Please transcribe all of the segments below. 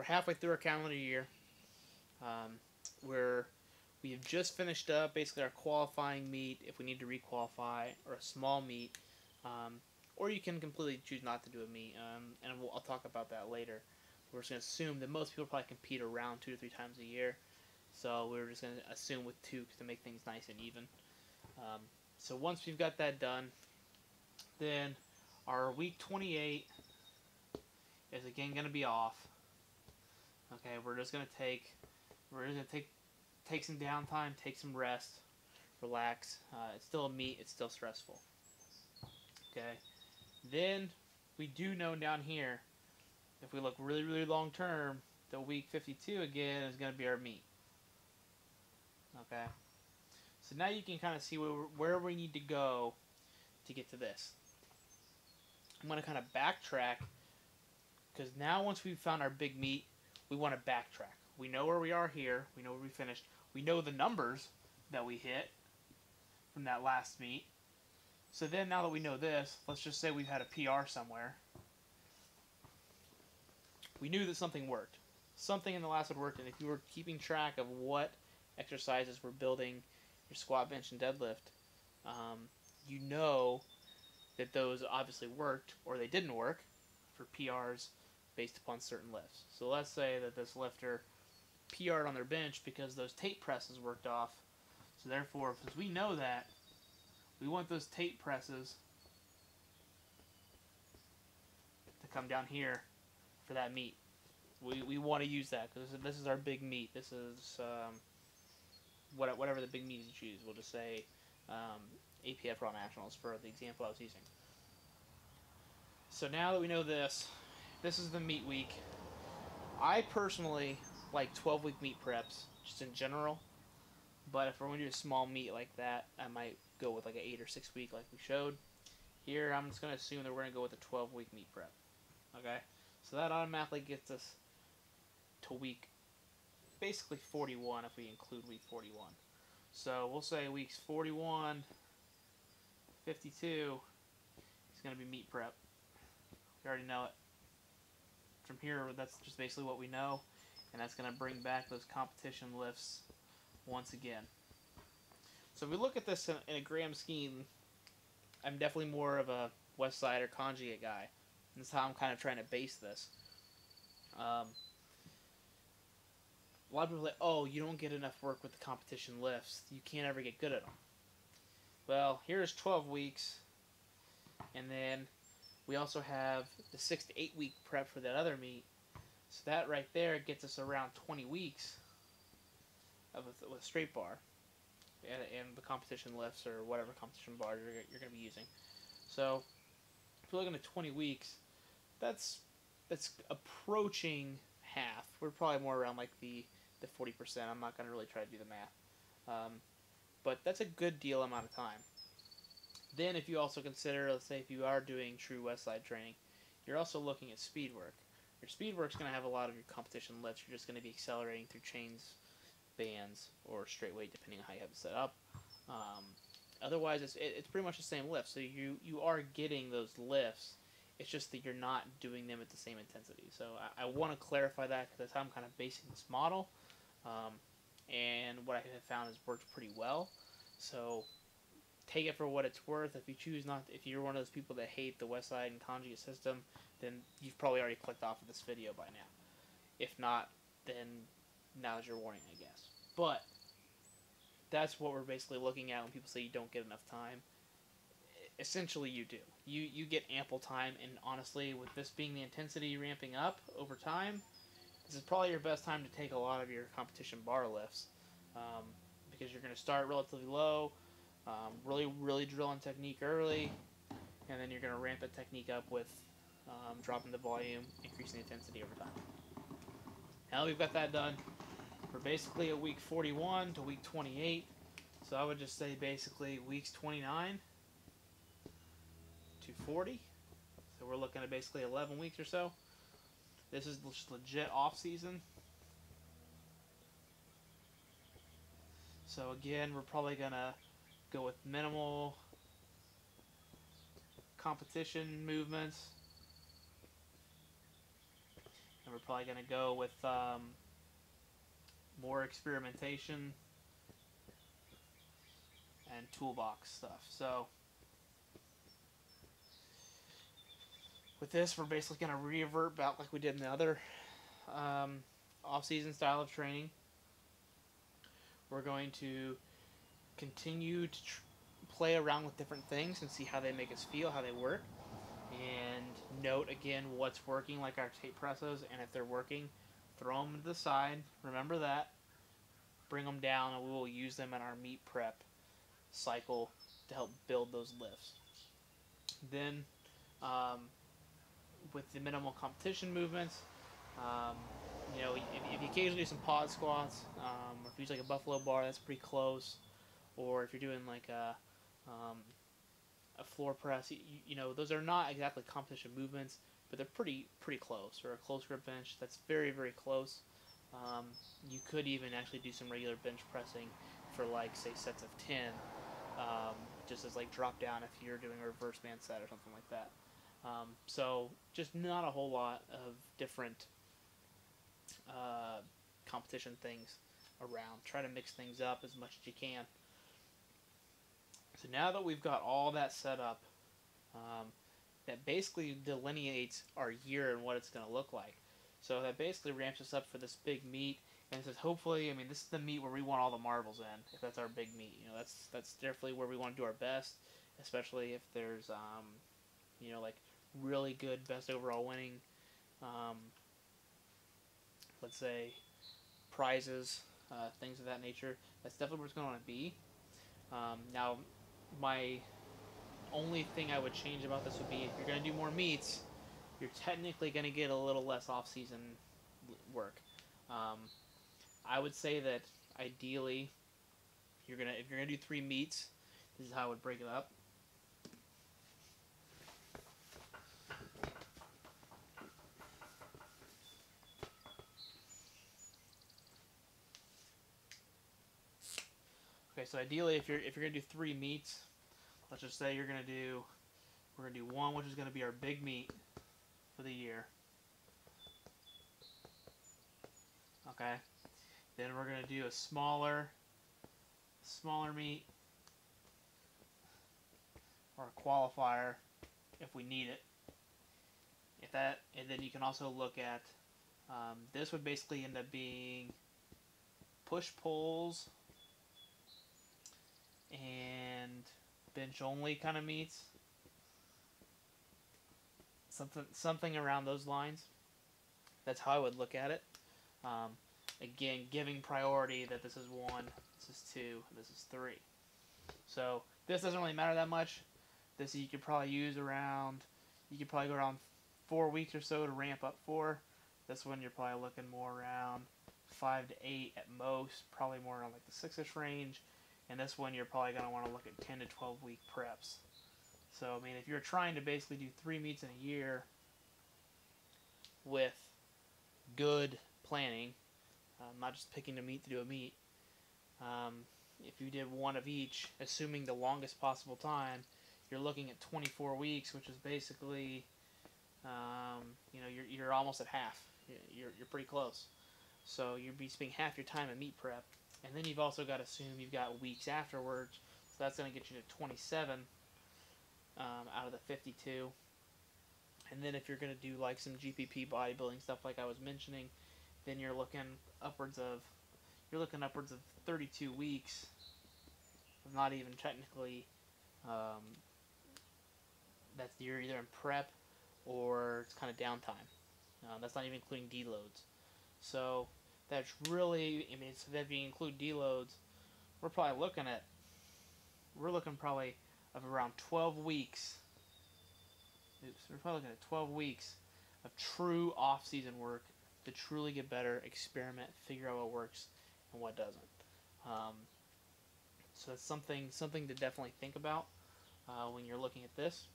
we're halfway through our calendar year. Where we've just finished up basically our qualifying meet if we need to requalify, or a small meet, or you can completely choose not to do a meet, and I'll talk about that later. We're just going to assume that most people probably compete around 2 to 3 times a year, so we're just going to assume with 2 to make things nice and even. So once we've got that done, then our week 28 is again going to be off. Okay, we're just going to take some downtime, take some rest, relax. It's still a meet, it's still stressful. Okay, then we do know down here, if we look really, really long term, the week 52 again is going to be our meet. Okay, so now you can kind of see where we need to go to get to this. I'm going to kind of backtrack, because now once we've found our big meet, we want to backtrack. We know where we are here. We know where we finished. We know the numbers that we hit from that last meet. So then now that we know this, let's just say we've had a PR somewhere. We knew that something worked. Something in the last one worked, and if you were keeping track of what exercises were building your squat, bench, and deadlift, you know that those obviously worked, or they didn't work, for PRs based upon certain lifts. So let's say that this lifter PR'd on their bench because those tape presses worked off. So therefore, because we know that, we want those tape presses to come down here for that meet. We want to use that because this is our big meet. This is whatever the big meet you choose. We'll just say APF Raw Nationals for the example I was using. So now that we know this, this is the meet week. I personally like 12-week meet preps, just in general. But if we're going to do a small meet like that, I might go with like an 8 or 6 week like we showed. Here, I'm just going to assume that we're going to go with a 12-week meet prep. Okay? So that automatically gets us to week, basically 41 if we include week 41. So we'll say weeks 41, 52 is going to be meet prep. We already know it. From here, that's just basically what we know, and that's going to bring back those competition lifts once again. So if we look at this in a gram scheme, I'm definitely more of a West Side or conjugate guy. This is how I'm kind of trying to base this. A lot of people are like, oh, you don't get enough work with the competition lifts. You can't ever get good at them. Well, here's 12 weeks, and then we also have the 6 to 8 week prep for that other meet. So that right there gets us around 20 weeks with a straight bar and the competition lifts or whatever competition bar you're going to be using. So if we're looking at 20 weeks, that's approaching half. We're probably more around like the 40%. I'm not going to really try to do the math. But that's a good deal amount of time. Then if you also consider, let's say if you are doing true West Side training, you're also looking at speed work. Your speed work's going to have a lot of your competition lifts. You're just going to be accelerating through chains, bands, or straight weight, depending on how you have it set up. Otherwise, it's pretty much the same lift. So you are getting those lifts. It's just that you're not doing them at the same intensity. So I want to clarify that because that's how I'm kind of basing this model. And what I have found has worked pretty well. So take it for what it's worth. If you choose not, if you're one of those people that hate the West Side and conjugate system, then you've probably already clicked off of this video by now. If not, then now's your warning, I guess. But that's what we're basically looking at when people say you don't get enough time. Essentially, you do. You get ample time, and honestly, with this being the intensity ramping up over time, this is probably your best time to take a lot of your competition bar lifts, because you're going to start relatively low, really drill on technique early, and then you're going to ramp that technique up with dropping the volume, increasing the intensity over time. Now we've got that done. We're basically at week 41 to week 28, so I would just say basically weeks 29 to 40. So we're looking at basically 11 weeks or so. This is just legit off season. So again, we're probably gonna go with minimal competition movements, and we're probably going to go with more experimentation and toolbox stuff. So with this, we're basically going to revert back like we did in the other off-season style of training. We're going to continue to play around with different things and see how they make us feel, how they work, and note again what's working, like our tape presses, and if they're working, throw them to the side. Remember that. Bring them down, and we will use them in our meet prep cycle to help build those lifts. Then, with the minimal competition movements, if you occasionally do some pod squats, or if you use like a buffalo bar, that's pretty close. Or if you're doing like a floor press, those are not exactly competition movements, but they're pretty close. Or a close grip bench, that's very, very close. You could even actually do some regular bench pressing for like, say, sets of 10, just as like drop down if you're doing a reverse man set or something like that. So just not a whole lot of different competition things around. Try to mix things up as much as you can. So now that we've got all that set up, that basically delineates our year and what it's going to look like. So that basically ramps us up for this big meet, and it says hopefully, this is the meet where we want all the marbles in. If that's our big meet, that's definitely where we want to do our best, especially if there's like really good best overall winning, let's say prizes, things of that nature. That's definitely where it's going to want to be. Now, my only thing I would change about this would be if you're going to do more meets, you're technically going to get a little less off-season work. I would say that ideally, if you're gonna do 3 meets, this is how I would break it up. Okay, so ideally, if you're gonna do 3 meets, let's just say we're gonna do one, which is gonna be our big meet for the year. Okay, then we're gonna do a smaller meet or a qualifier if we need it. And then you can also look at this would basically end up being push pulls and bench only kind of meets. Something around those lines. That's how I would look at it. Again, giving priority that this is 1, this is 2, this is 3. So this doesn't really matter that much. This you could probably use around, you could probably go around 4 weeks or so to ramp up for. This one you're probably looking more around 5 to 8 at most, probably more around like the 6-ish range. And this one you're probably going to want to look at 10 to 12 week preps. So, if you're trying to basically do 3 meets in a year with good planning, not just picking a meet to do a meet, if you did 1 of each, assuming the longest possible time, you're looking at 24 weeks, which is basically, you're almost at half. You're pretty close. So you'd be spending half your time in meet prep. And then you've also got to assume you've got weeks afterwards. So that's going to get you to 27 out of the 52. And then if you're going to do like some GPP bodybuilding stuff like I was mentioning, then you're looking upwards of 32 weeks. Not even technically, that's you're either in prep or it's kind of downtime. That's not even including deloads. So that's really, so if you include deloads, we're looking probably of around 12 weeks. We're probably looking at 12 weeks of true off-season work to truly get better, experiment, figure out what works and what doesn't. So that's something to definitely think about when you're looking at this.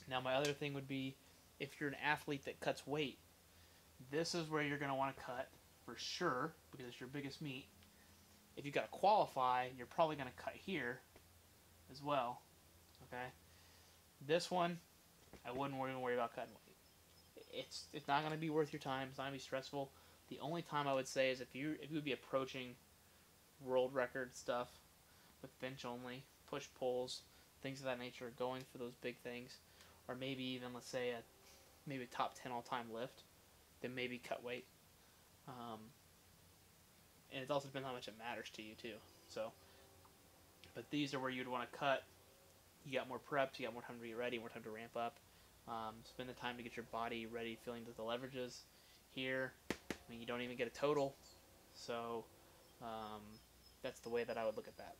Now, my other thing would be if you're an athlete that cuts weight, this is where you're going to want to cut for sure because it's your biggest meet. If you've got to qualify, you're probably going to cut here as well. Okay, this one I wouldn't even worry about cutting weight. it's not going to be worth your time. It's not going to be stressful. The only time I would say is if you would be approaching world record stuff with bench only, push pulls, things of that nature, going for those big things, or maybe even let's say maybe a top 10 all time lift, then maybe cut weight. And it also depends how much it matters to you too. So, but these are where you'd want to cut. You got more preps, you got more time to get ready, more time to ramp up. Spend the time to get your body ready, feeling the leverages. Here, I mean, you don't even get a total, so that's the way that I would look at that.